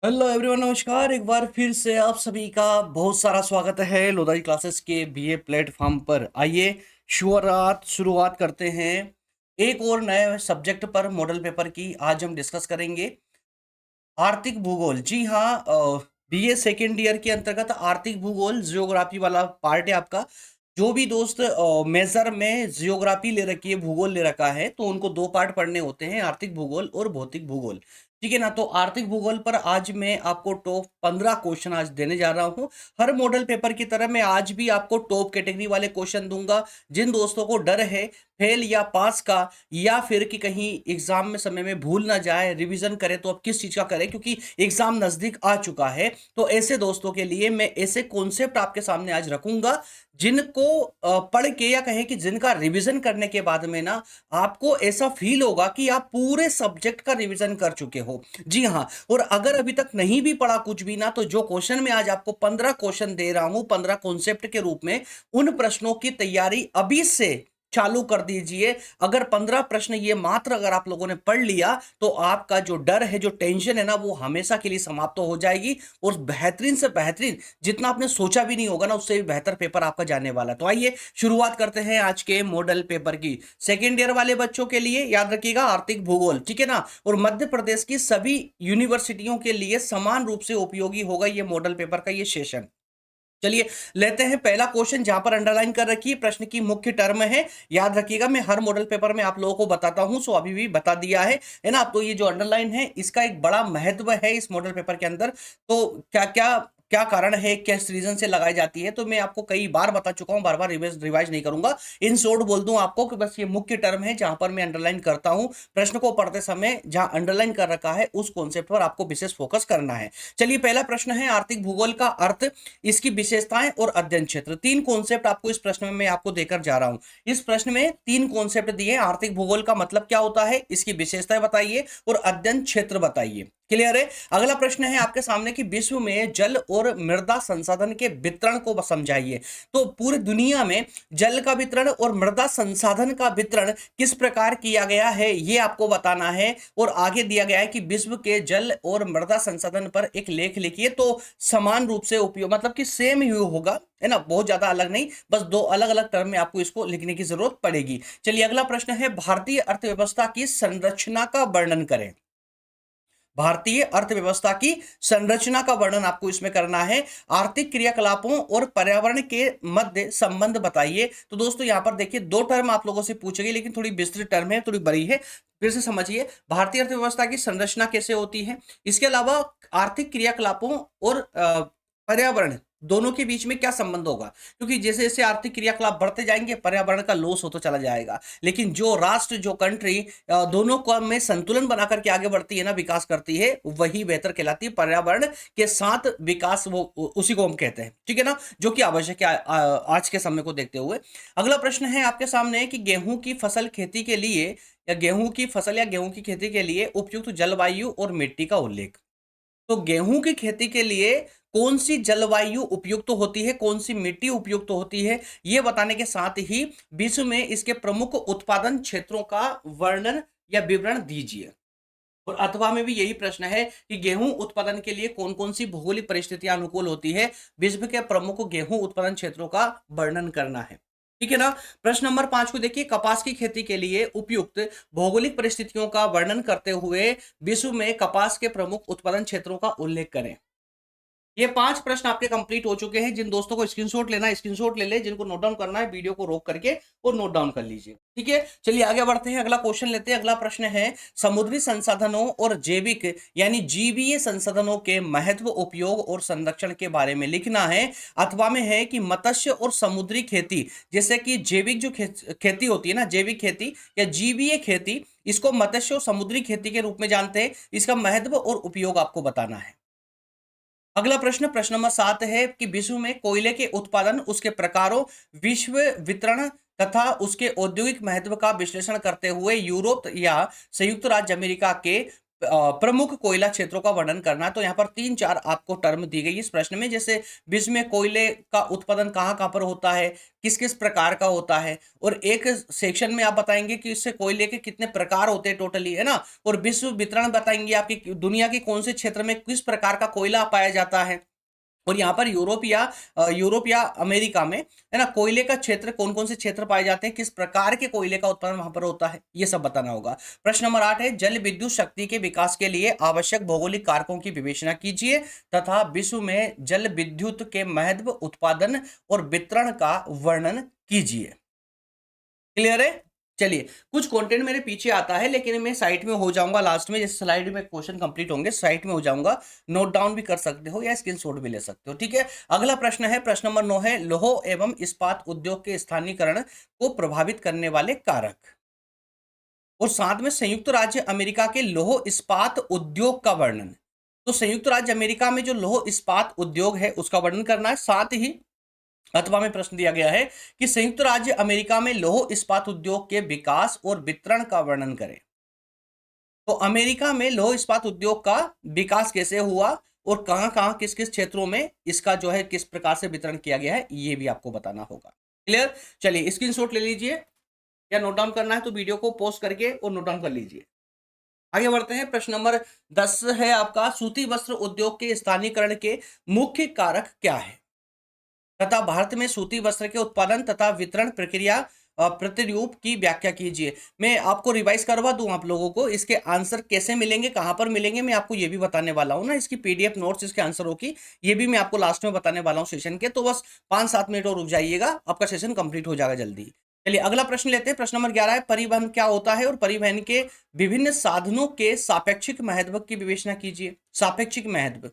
Hello everyone, नमस्कार। एक बार फिर से आप सभी का बहुत सारा स्वागत है लोधाई क्लासेस के बीए प्लेटफॉर्म पर। आइए शुरुआत करते हैं एक और नए सब्जेक्ट पर, मॉडल पेपर की। आज हम डिस्कस करेंगे आर्थिक भूगोल। जी हाँ, बीए सेकेंड ईयर के अंतर्गत आर्थिक भूगोल जियोग्राफी वाला पार्ट है आपका। जो भी दोस्त मेजर में जियोग्राफी ले रखी है, भूगोल ले रखा है, तो उनको दो पार्ट पढ़ने होते हैं, आर्थिक भूगोल और भौतिक भूगोल। ठीक है ना। तो आर्थिक भूगोल पर आज मैं आपको टॉप 15 क्वेश्चन आज देने जा रहा हूं। हर मॉडल पेपर की तरह मैं आज भी आपको टॉप कैटेगरी वाले क्वेश्चन दूंगा। जिन दोस्तों को डर है फेल या पास का, या फिर कि कहीं एग्जाम में समय में भूल ना जाए, रिवीजन करें, तो अब किस चीज का करें, क्योंकि एग्जाम नजदीक आ चुका है। तो ऐसे दोस्तों के लिए मैं ऐसे कॉन्सेप्ट आपके सामने आज रखूंगा जिनको पढ़ के, या कहें कि जिनका रिवीजन करने के बाद में ना आपको ऐसा फील होगा कि आप पूरे सब्जेक्ट का रिवीजन कर चुके हो। जी हाँ। और अगर अभी तक नहीं भी पढ़ा कुछ भी ना, तो जो क्वेश्चन मैं आज आपको 15 क्वेश्चन दे रहा हूं 15 कॉन्सेप्ट के रूप में, उन प्रश्नों की तैयारी अभी से चालू कर दीजिए। अगर 15 प्रश्न ये मात्र अगर आप लोगों ने पढ़ लिया, तो आपका जो डर है, जो टेंशन है ना, वो हमेशा के लिए समाप्त हो जाएगी। और बेहतरीन से बेहतरीन, जितना आपने सोचा भी नहीं होगा ना, उससे भी बेहतर पेपर आपका जाने वाला है। तो आइए शुरुआत करते हैं आज के मॉडल पेपर की। सेकेंड ईयर वाले बच्चों के लिए याद रखिएगा आर्थिक भूगोल, ठीक है ना। और मध्य प्रदेश की सभी यूनिवर्सिटियों के लिए समान रूप से उपयोगी होगा ये मॉडल पेपर का ये सेशन। चलिए लेते हैं पहला क्वेश्चन, जहां पर अंडरलाइन कर रखी है प्रश्न की मुख्य टर्म है। याद रखिएगा, मैं हर मॉडल पेपर में आप लोगों को बताता हूं, सो अभी भी बता दिया है ना। तो ये जो अंडरलाइन है, इसका एक बड़ा महत्व है इस मॉडल पेपर के अंदर। तो क्या क्या क्या कारण है, किस रीजन से लगाई जाती है, तो मैं आपको कई बार बता चुका हूं, बार बार रिवाइज नहीं करूंगा। इन शॉर्ट बोल दूं आपको कि बस ये मुख्य टर्म है जहां पर मैं अंडरलाइन करता हूं। प्रश्न को पढ़ते समय जहां अंडरलाइन कर रखा है उस कॉन्सेप्ट पर आपको विशेष फोकस करना है। चलिए पहला प्रश्न है आर्थिक भूगोल का अर्थ, इसकी विशेषताएं और अध्ययन क्षेत्र। तीन कॉन्सेप्ट आपको इस प्रश्न में मैं आपको देकर जा रहा हूं। इस प्रश्न में तीन कॉन्सेप्ट दिए। आर्थिक भूगोल का मतलब क्या होता है, इसकी विशेषताएं बताइए और अध्ययन क्षेत्र बताइए। क्लियर है। अगला प्रश्न है आपके सामने कि विश्व में जल और मृदा संसाधन के वितरण को समझाइए। तो पूरी दुनिया में जल का वितरण और मृदा संसाधन का वितरण किस प्रकार किया गया है, ये आपको बताना है। और आगे दिया गया है कि विश्व के जल और मृदा संसाधन पर एक लेख लिखिए। तो समान रूप से उपयोग, मतलब कि सेम ही होगा, है ना, बहुत ज्यादा अलग नहीं, बस दो अलग अलग टर्म में आपको इसको लिखने की जरूरत पड़ेगी। चलिए अगला प्रश्न है भारतीय अर्थव्यवस्था की संरचना का वर्णन करें। भारतीय अर्थव्यवस्था की संरचना का वर्णन आपको इसमें करना है। आर्थिक क्रियाकलापों और पर्यावरण के मध्य संबंध बताइए। तो दोस्तों यहां पर देखिए, दो टर्म आप लोगों से पूछेगी, लेकिन थोड़ी विस्तृत टर्म है, थोड़ी बड़ी है। फिर से समझिए, भारतीय अर्थव्यवस्था की संरचना कैसे होती है, इसके अलावा आर्थिक क्रियाकलापों और पर्यावरण दोनों के बीच में क्या संबंध होगा, क्योंकि जैसे जैसे आर्थिक क्रियाकलाप बढ़ते जाएंगे पर्यावरण का लॉस होता चला जाएगा। लेकिन जो राष्ट्र, जो कंट्री दोनों को में संतुलन बनाकर के आगे बढ़ती है ना, विकास करती है, वही बेहतर कहलाती है। पर्यावरण के साथ विकास, वो उसी को हम कहते हैं, ठीक है ना, जो कि आवश्यक है आज के समय को देखते हुए। अगला प्रश्न है आपके सामने कि गेहूं की फसल खेती के लिए, या गेहूं की फसल या गेहूं की खेती के लिए उपयुक्त जलवायु और मिट्टी का उल्लेख। तो गेहूं की खेती के लिए कौन सी जलवायु उपयुक्त होती है, कौन सी मिट्टी उपयुक्त होती है, यह बताने के साथ ही विश्व में इसके प्रमुख उत्पादन क्षेत्रों का वर्णन या विवरण दीजिए। और अथवा में भी यही प्रश्न है कि गेहूं उत्पादन के लिए कौन कौन सी भौगोलिक परिस्थितियां अनुकूल होती है, विश्व के प्रमुख गेहूं उत्पादन क्षेत्रों का वर्णन करना है। ठीक है ना। प्रश्न नंबर 5 को देखिए, कपास की खेती के लिए उपयुक्त भौगोलिक परिस्थितियों का वर्णन करते हुए विश्व में कपास के प्रमुख उत्पादन क्षेत्रों का उल्लेख करें। ये 5 प्रश्न आपके कंप्लीट हो चुके हैं। जिन दोस्तों को स्क्रीनशॉट लेना है स्क्रीनशॉट ले ले, जिनको नोट डाउन करना है वीडियो को रोक करके और नोट डाउन कर लीजिए। ठीक है, चलिए आगे बढ़ते हैं, अगला क्वेश्चन लेते हैं। अगला प्रश्न है समुद्री संसाधनों और जैविक यानी जीवीय संसाधनों के महत्व, उपयोग और संरक्षण के बारे में लिखना है। अथवा में है कि मत्स्य और समुद्री खेती, जैसे कि जैविक जो खेती होती है ना, जैविक खेती या जीवीय खेती, इसको मत्स्य और समुद्री खेती के रूप में जानते हैं। इसका महत्व और उपयोग आपको बताना है। अगला प्रश्न, प्रश्न नंबर 7 है कि विश्व में कोयले के उत्पादन, उसके प्रकारों, विश्व वितरण तथा उसके औद्योगिक महत्व का विश्लेषण करते हुए यूरोप या संयुक्त राज्य अमेरिका के प्रमुख कोयला क्षेत्रों का वर्णन करना है। तो यहाँ पर 3-4 आपको टर्म दी गई इस प्रश्न में, जैसे विश्व में कोयले का उत्पादन कहाँ-कहाँ पर होता है, किस-किस प्रकार का होता है, और एक सेक्शन में आप बताएँगे कि इससे कोयले के कितने प्रकार होते हैं टोटली, है ना? और विश्व वितरण बताएँगे आपकी दुनिया के कौन से क्षेत्र में किस प्रकार का कोयला पाया जाता है। और यहाँ पर यूरोप या अमेरिका में, है ना, कोयले का क्षेत्र कौन-कौन से क्षेत्र पाए जाते हैं, किस प्रकार के कोयले का उत्पादन वहाँ पर होता है, ये सब बताना होगा। प्रश्न नंबर 8 है, जल विद्युत शक्ति के विकास के लिए आवश्यक भौगोलिक कारकों की विवेचना कीजिए तथा विश्व में जल विद्युत के महत्व, उत्पादन और वितरण का वर्णन कीजिए। क्लियर है? चलिए, कुछ कंटेंट मेरे पीछे आता है लेकिन मैं साइट में हो जाऊंगा लास्ट में, जैसे स्लाइड में क्वेश्चन कंप्लीट होंगे साइट में हो जाऊंगा, नोट डाउन भी कर सकते हो या स्क्रीनशॉट भी ले सकते हो, ठीक है। अगला प्रश्न है, प्रश्न नंबर 9 है, लौह एवं इस्पात उद्योग के स्थानीयकरण को प्रभावित करने वाले कारक, और साथ में संयुक्त राज्य अमेरिका के लौह इस्पात उद्योग का वर्णन। तो संयुक्त राज्य अमेरिका में जो लौह इस्पात उद्योग है उसका वर्णन करना है। साथ ही अथवा में प्रश्न दिया गया है कि संयुक्त राज्य अमेरिका में लौह इस्पात उद्योग के विकास और वितरण का वर्णन करें। तो अमेरिका में लौह इस्पात उद्योग का विकास कैसे हुआ और कहां-कहां किस-किस क्षेत्रों में इसका जो है किस प्रकार से वितरण किया गया है, ये भी आपको बताना होगा। क्लियर? चलिए, स्क्रीनशॉट ले लीजिए या नोट डाउन करना है तो वीडियो को पॉज करके और नोट डाउन कर लीजिए। आगे बढ़ते हैं, प्रश्न नंबर 10 है आपका, सूती वस्त्र उद्योग के स्थानीयकरण के मुख्य कारक क्या है तथा भारत में सूती वस्त्र के उत्पादन तथा वितरण प्रक्रिया प्रतिरूप की व्याख्या कीजिए। मैं आपको रिवाइज करवा दूं आप लोगों को, इसके आंसर कैसे मिलेंगे, कहां पर मिलेंगे, मैं आपको ये भी बताने वाला हूं ना, इसकी पीडीएफ नोट्स इसके आंसरों की, ये भी मैं आपको लास्ट में बताने वाला हूं सेशन के। तो बस 5-7 मिनट और रुक जाइएगा, आपका सेशन कंप्लीट हो जाएगा जल्दी। चलिए, अगला प्रश्न लेते हैं। प्रश्न नंबर 11 है, परिवहन क्या होता है और परिवहन के विभिन्न साधनों के सापेक्षिक महत्व की विवेचना कीजिए। सापेक्षिक महत्व,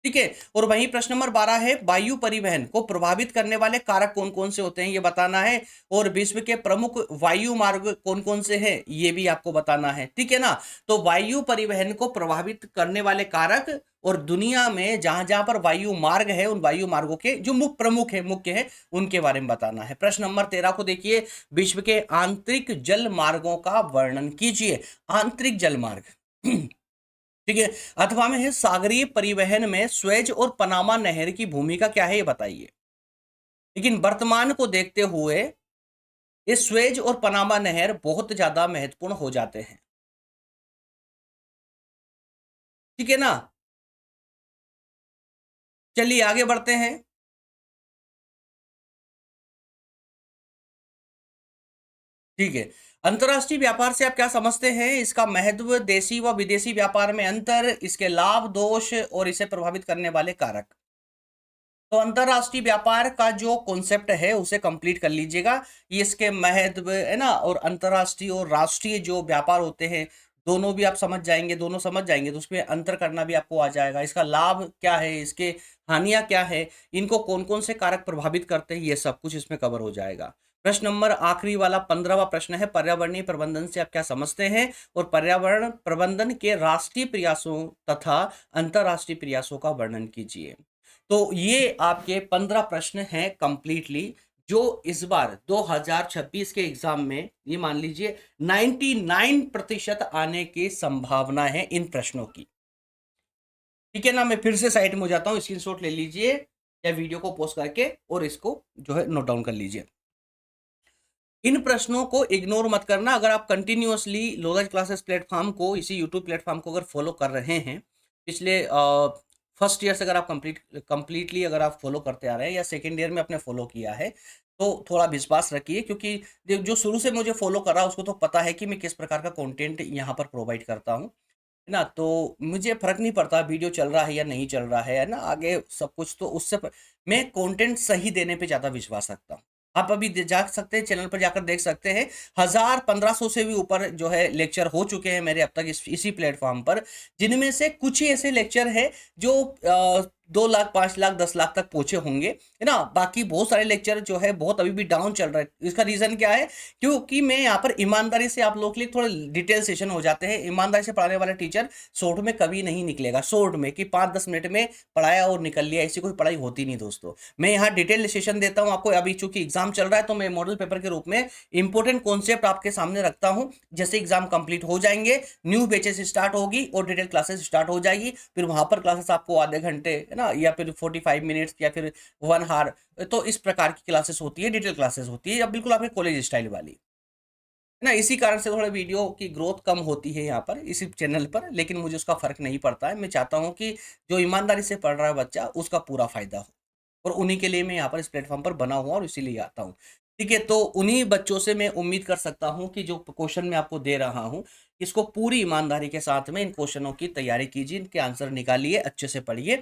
ठीक है। और वहीं प्रश्न नंबर 12 है, वायु परिवहन को प्रभावित करने वाले कारक कौन कौन से होते हैं ये बताना है, और विश्व के प्रमुख वायु मार्ग कौन कौन से हैं ये भी आपको बताना है, ठीक है ना। तो वायु परिवहन को प्रभावित करने वाले कारक और दुनिया में जहां जहां पर वायु मार्ग है उन वायु मार्गों के जो मुख्य है उनके बारे में बताना है। प्रश्न नंबर 13 को देखिए, विश्व के आंतरिक जल मार्गों का वर्णन कीजिए। आंतरिक जल मार्ग ठीक है। अथवा में है, सागरीय परिवहन में स्वेज और पनामा नहर की भूमिका क्या है ये बताइए। लेकिन वर्तमान को देखते हुए ये स्वेज और पनामा नहर बहुत ज्यादा महत्वपूर्ण हो जाते हैं, ठीक है ना। चलिए आगे बढ़ते हैं। ठीक है, अंतरराष्ट्रीय व्यापार से आप क्या समझते हैं, इसका महत्व, देशी व विदेशी व्यापार में अंतर, इसके लाभ दोष और इसे प्रभावित करने वाले कारक। तो अंतरराष्ट्रीय व्यापार का जो कॉन्सेप्ट है उसे कंप्लीट कर लीजिएगा, ये इसके महत्व है ना, और अंतरराष्ट्रीय और राष्ट्रीय जो व्यापार होते हैं दोनों भी आप समझ जाएंगे, दोनों समझ जाएंगे तो उसमें अंतर करना भी आपको आ जाएगा। इसका लाभ क्या है, इसके हानियां क्या है, इनको कौन कौन से कारक प्रभावित करते हैं, ये सब कुछ इसमें कवर हो जाएगा। प्रश्न नंबर आखिरी वाला 15वां प्रश्न है, पर्यावरणीय प्रबंधन से आप क्या समझते हैं और पर्यावरण प्रबंधन के राष्ट्रीय प्रयासों तथा अंतरराष्ट्रीय प्रयासों का वर्णन कीजिए। तो ये आपके 15 प्रश्न हैं कंप्लीटली, जो इस बार 2026 के एग्जाम में ये मान लीजिए 99% आने की संभावना है इन प्रश्नों की, ठीक है ना। मैं फिर से साइट में हो जाता हूं, स्क्रीनशॉट ले लीजिए या वीडियो को पॉज करके और इसको जो है नोट डाउन कर लीजिए। इन प्रश्नों को इग्नोर मत करना। अगर आप कंटिन्यूअसली लोधाज क्लासेस प्लेटफॉर्म को, इसी यूट्यूब प्लेटफॉर्म को अगर फॉलो कर रहे हैं, पिछले फर्स्ट ईयर से अगर आप कंप्लीटली अगर आप फॉलो करते आ रहे हैं या सेकेंड ईयर में आपने फॉलो किया है, तो थोड़ा विश्वास रखिए, क्योंकि जो शुरू से मुझे फॉलो कर रहा है उसको तो पता है कि मैं किस प्रकार का कंटेंट यहाँ पर प्रोवाइड करता हूँ, है ना। तो मुझे फर्क नहीं पड़ता वीडियो चल रहा है या नहीं चल रहा है ना, आगे सब कुछ तो उससे मैं कंटेंट सही देने पे ज़्यादा विश्वास रखता हूँ। आप अभी जा सकते हैं, चैनल पर जाकर देख सकते हैं, 1000-1500 से भी ऊपर जो है लेक्चर हो चुके हैं मेरे अब तक इसी प्लेटफॉर्म पर, जिनमें से कुछ ही ऐसे लेक्चर हैं जो 2 लाख 5 लाख 10 लाख तक पहुंचे होंगे, है ना। बाकी बहुत सारे लेक्चर जो है बहुत अभी भी डाउन चल रहा है। इसका रीजन क्या है? क्योंकि मैं यहाँ पर ईमानदारी से आप लोग के लिए थोड़े डिटेल सेशन हो जाते हैं। ईमानदारी से पढ़ाने वाला टीचर शॉर्ट में कभी नहीं निकलेगा, शॉर्ट में कि 5-10 मिनट में पढ़ाया और निकल लिया, ऐसी कोई पढ़ाई होती नहीं दोस्तों। मैं यहाँ डिटेल सेशन देता हूँ आपको। अभी चूंकि एग्जाम चल रहा है तो मैं मॉडल पेपर के रूप में इंपॉर्टेंट कॉन्सेप्ट आपके सामने रखता हूँ। जैसे एग्जाम कंप्लीट हो जाएंगे, न्यू बैचेस स्टार्ट होगी और डिटेल क्लासेस स्टार्ट हो जाएगी। फिर वहां पर क्लासेस आपको आधे घंटे, है ना, या फिर 45 मिनट्स या फिर 1 आवर, तो इस प्रकार की क्लासेस होती है, डिटेल क्लासेस होती है, या बिल्कुल आपके कॉलेज स्टाइल वाली, है ना। इसी कारण से थोड़ा वीडियो की ग्रोथ कम होती है यहाँ पर इसी चैनल पर, लेकिन मुझे उसका फर्क नहीं पड़ता है। मैं चाहता हूँ कि जो ईमानदारी से पढ़ रहा है बच्चा उसका पूरा फायदा हो, और उन्हीं के लिए मैं यहाँ पर इस प्लेटफॉर्म पर बना हुआ और इसीलिए आता हूँ। ठीक है, तो उन्हीं बच्चों से मैं उम्मीद कर सकता हूँ कि जो क्वेश्चन मैं आपको दे रहा हूँ, इसको पूरी ईमानदारी के साथ में इन क्वेश्चनों की तैयारी कीजिए, इनके आंसर निकालिए, अच्छे से पढ़िए,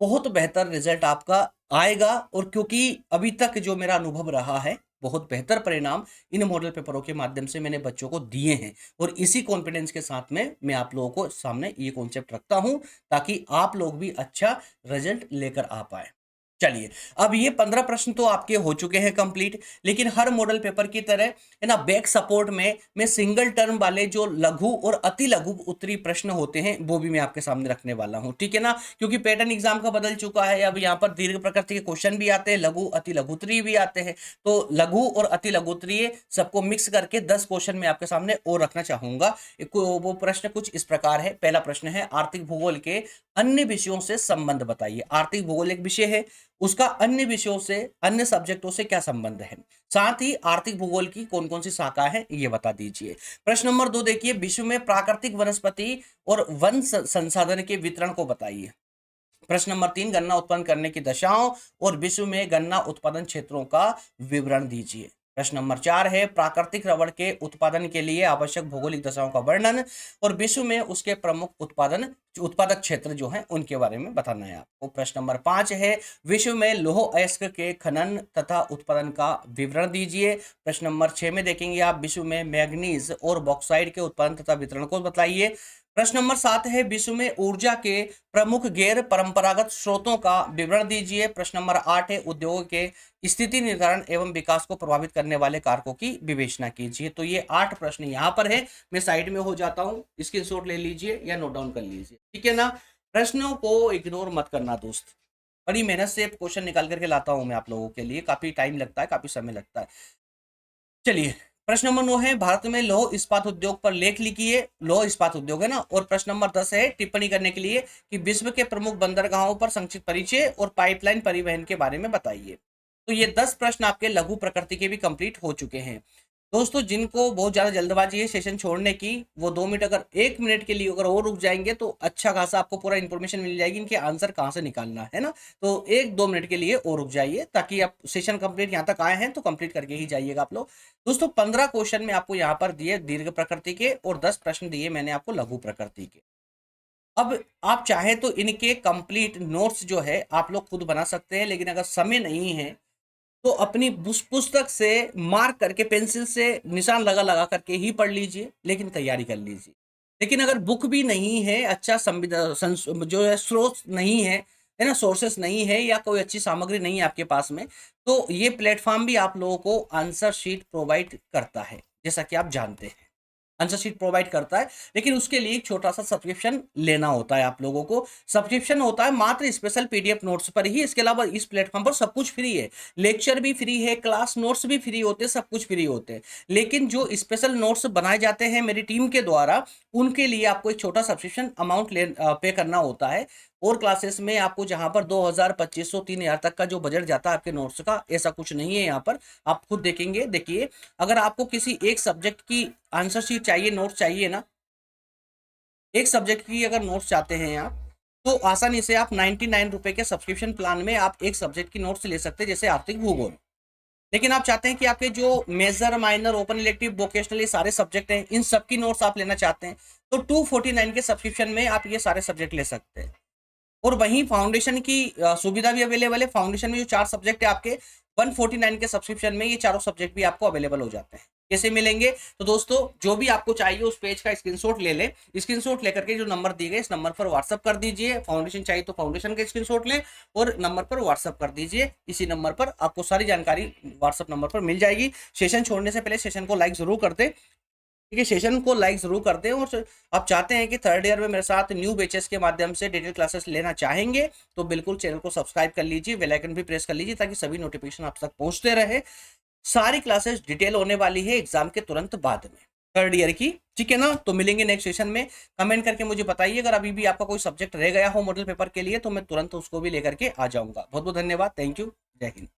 बहुत बेहतर रिजल्ट आपका आएगा। और क्योंकि अभी तक जो मेरा अनुभव रहा है, बहुत बेहतर परिणाम इन मॉडल पेपरों के माध्यम से मैंने बच्चों को दिए हैं, और इसी कॉन्फिडेंस के साथ में मैं आप लोगों को सामने ये कॉन्सेप्ट रखता हूं, ताकि आप लोग भी अच्छा रिजल्ट लेकर आ पाए। चलिए, अब ये 15 प्रश्न तो आपके हो चुके हैं कंप्लीट, लेकिन हर मॉडल पेपर की तरह, है ना, बैक सपोर्ट में मैं सिंगल टर्म वाले जो लघु और अति लघु उत्तरीय प्रश्न होते हैं वो भी मैं आपके सामने रखने वाला हूं, ठीक है ना। क्योंकि पैटर्न एग्जाम का बदल चुका है, अब यहाँ पर दीर्घ प्रकृति के क्वेश्चन भी आते हैं, लघु अति लघु उत्तरीय भी आते हैं। तो लघु और अति लघु उत्तरीय सबको मिक्स करके 10 क्वेश्चन मैं आपके सामने और रखना चाहूंगा। वो प्रश्न कुछ इस प्रकार है। पहला प्रश्न है, आर्थिक भूगोल के अन्य विषयों से संबंध बताइए। आर्थिक भूगोल एक विषय है, उसका अन्य विषयों से, अन्य सब्जेक्टों से क्या संबंध है, साथ ही आर्थिक भूगोल की कौन कौन सी शाखा है ये बता दीजिए। प्रश्न नंबर 2 देखिए, विश्व में प्राकृतिक वनस्पति और वन संसाधन के वितरण को बताइए। प्रश्न नंबर 3, गन्ना उत्पन्न करने की दशाओं और विश्व में गन्ना उत्पादन क्षेत्रों का विवरण दीजिए। प्रश्न नंबर 4 है, प्राकृतिक रबड़ के उत्पादन के लिए आवश्यक भौगोलिक दशाओं का वर्णन और विश्व में उसके प्रमुख उत्पादक क्षेत्र जो हैं उनके बारे में बताना है आपको। प्रश्न नंबर 5 है, विश्व में लौह अयस्क के खनन तथा उत्पादन का विवरण दीजिए। प्रश्न नंबर 6 में देखेंगे आप, विश्व में मैग्नीज और बॉक्साइड के उत्पादन तथा वितरण को बताइए। प्रश्न नंबर 7 है, विश्व में ऊर्जा के प्रमुख गैर परंपरागत स्रोतों का विवरण दीजिए। प्रश्न नंबर 8 है, उद्योग के स्थिति निर्धारण एवं विकास को प्रभावित करने वाले कारकों की विवेचना कीजिए। तो ये 8 प्रश्न यहाँ पर है, मैं साइड में हो जाता हूँ, स्क्रीनशॉट ले लीजिए या नोट डाउन कर लीजिए, ठीक है ना। प्रश्नों को इग्नोर मत करना दोस्त, बड़ी मेहनत से क्वेश्चन निकाल करके लाता हूँ मैं आप लोगों के लिए, काफी टाइम लगता है, काफी समय लगता है। चलिए, प्रश्न नंबर 9 है, भारत में लौह इस्पात उद्योग पर लेख लिखिए। लौह इस्पात उद्योग है ना। और प्रश्न नंबर 10 है, टिप्पणी करने के लिए कि विश्व के प्रमुख बंदरगाहों पर संक्षिप्त परिचय और पाइपलाइन परिवहन के बारे में बताइए। तो ये 10 प्रश्न आपके लघु प्रकृति के भी कंप्लीट हो चुके हैं। दोस्तों, जिनको बहुत ज्यादा जल्दबाजी है सेशन छोड़ने की, वो 2 मिनट, अगर 1 मिनट के लिए अगर और रुक जाएंगे तो अच्छा खासा आपको पूरा इन्फॉर्मेशन मिल जाएगी, इनके आंसर कहाँ से निकालना है ना। तो 1-2 मिनट के लिए और रुक जाइए, ताकि आप सेशन कंप्लीट यहाँ तक आए हैं तो कंप्लीट करके ही जाइएगा आप लोग। दोस्तों, 15 क्वेश्चन में आपको यहाँ पर दिए दीर्घ प्रकृति के और 10 प्रश्न दिए मैंने आपको लघु प्रकृति के। अब आप चाहे तो इनके कंप्लीट नोट्स जो है आप लोग खुद बना सकते हैं, लेकिन अगर समय नहीं है तो अपनी पुस्तक से मार्क करके पेंसिल से निशान लगा लगा करके ही पढ़ लीजिए, लेकिन तैयारी कर लीजिए। लेकिन अगर बुक भी नहीं है, अच्छा जो है स्रोत नहीं है ना, सोर्सेस नहीं है या कोई अच्छी सामग्री नहीं है आपके पास में, तो ये प्लेटफॉर्म भी आप लोगों को आंसर शीट प्रोवाइड करता है, जैसा कि आप जानते हैं आंसर शीट प्रोवाइड करता है। लेकिन उसके लिए एक छोटा सा सब्सक्रिप्शन लेना होता है आप लोगों को। सब्सक्रिप्शन होता है मात्र स्पेशल पीडीएफ नोट्स पर ही, इसके अलावा इस प्लेटफॉर्म पर सब कुछ फ्री है, लेक्चर भी फ्री है, क्लास नोट्स भी फ्री होते हैं, सब कुछ फ्री होते हैं। लेकिन जो स्पेशल नोट्स बनाए जाते हैं मेरी टीम के द्वारा, उनके लिए आपको एक छोटा सब्सक्रिप्शन अमाउंट पे करना होता है। और क्लासेस में आपको जहां पर 2000, 2500, 3000 तक का जो बजट जाता है आपके नोट्स का, ऐसा कुछ नहीं है यहाँ पर। आप खुद देखेंगे, देखिए, अगर आपको किसी एक सब्जेक्ट की आंसर शीट चाहिए, नोट्स चाहिए ना, एक सब्जेक्ट की अगर नोट्स चाहते हैं आप, तो आसानी से आप 99 रुपए के सब्सक्रिप्शन प्लान में आप एक सब्जेक्ट की नोट्स ले सकते हैं, जैसे आर्थिक भूगोल। लेकिन आप चाहते हैं कि आपके जो major, minor, open elective, vocational, ये सारे सब्जेक्ट हैं, इन सब की नोट्स आप लेना चाहते हैं, तो 249 के सब्सक्रिप्शन में आप ये सारे सब्जेक्ट ले सकते हैं। और वहीं फाउंडेशन की सुविधा भी अवेलेबल है। फाउंडेशन में जो 4 सब्जेक्ट है आपके, 149 के सब्सक्रिप्शन में ये चारों सब्जेक्ट भी आपको अवेलेबल हो जाते हैं। कैसे मिलेंगे? तो दोस्तों जो भी आपको चाहिए उस पेज का स्क्रीनशॉट ले लें, स्क्रीनशॉट लेकर के जो नंबर दिए गए इस नंबर पर व्हाट्सअप कर दीजिए। फाउंडेशन चाहिए तो फाउंडेशन का स्क्रीनशॉट लें और नंबर पर व्हाट्सअप कर दीजिए। इसी नंबर पर आपको सारी जानकारी व्हाट्सअप नंबर पर मिल जाएगी। सेशन छोड़ने से पहले सेशन को लाइक जरूर कर दें, ठीक है, सेशन को लाइक जरूर कर दें। और आप चाहते हैं कि थर्ड ईयर में मेरे साथ न्यू बैचेस के माध्यम से डिटेल क्लासेस लेना चाहेंगे तो बिल्कुल चैनल को सब्सक्राइब कर लीजिए, बेल आइकन भी प्रेस कर लीजिए ताकि सभी नोटिफिकेशन आप तक पहुंचते रहे। सारी क्लासेस डिटेल होने वाली है एग्जाम के तुरंत बाद में, थर्ड ईयर की, ठीक है ना। तो मिलेंगे नेक्स्ट सेशन में। कमेंट करके मुझे बताइए अगर अभी भी आपका कोई सब्जेक्ट रह गया हो मॉडल पेपर के लिए तो मैं तुरंत उसको भी लेकर के आ जाऊंगा। बहुत बहुत धन्यवाद, थैंक यू, जय हिंद।